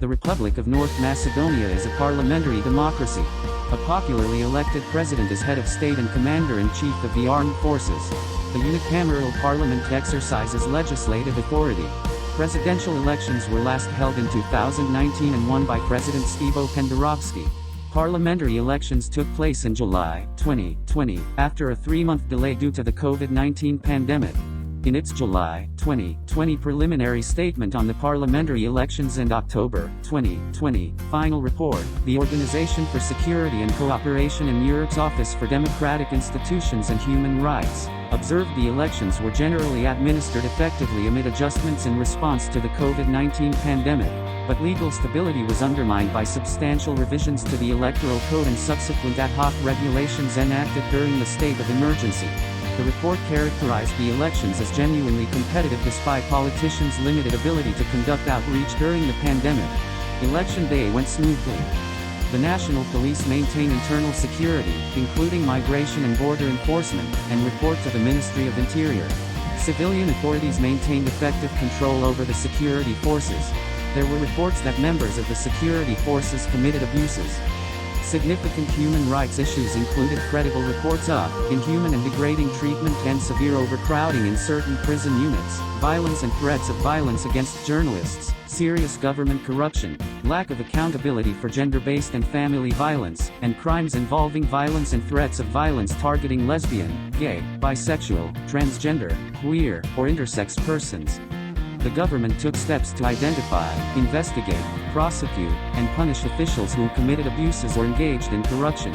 The Republic of North Macedonia is a parliamentary democracy. A popularly elected president is head of state and commander-in-chief of the armed forces. The unicameral parliament exercises legislative authority. Presidential elections were last held in 2019 and won by President Stevo Pendarovsky. Parliamentary elections took place in July 2020, after a 3-month delay due to the COVID-19 pandemic. In its July 2020 preliminary statement on the parliamentary elections and October 2020 final report, the Organization for Security and Cooperation in Europe's Office for Democratic Institutions and Human Rights observed the elections were generally administered effectively amid adjustments in response to the COVID-19 pandemic, but legal stability was undermined by substantial revisions to the electoral code and subsequent ad hoc regulations enacted during the state of emergency. The report characterized the elections as genuinely competitive despite politicians' limited ability to conduct outreach during the pandemic. Election day went smoothly. The National Police maintain internal security, including migration and border enforcement, and report to the Ministry of Interior. Civilian authorities maintained effective control over the security forces. There were reports that members of the security forces committed abuses. Significant human rights issues included credible reports of inhuman and degrading treatment and severe overcrowding in certain prison units, violence and threats of violence against journalists, serious government corruption, lack of accountability for gender-based and family violence, and crimes involving violence and threats of violence targeting lesbian, gay, bisexual, transgender, queer, or intersex persons. The government took steps to identify, investigate, prosecute, and punish officials who committed abuses or engaged in corruption.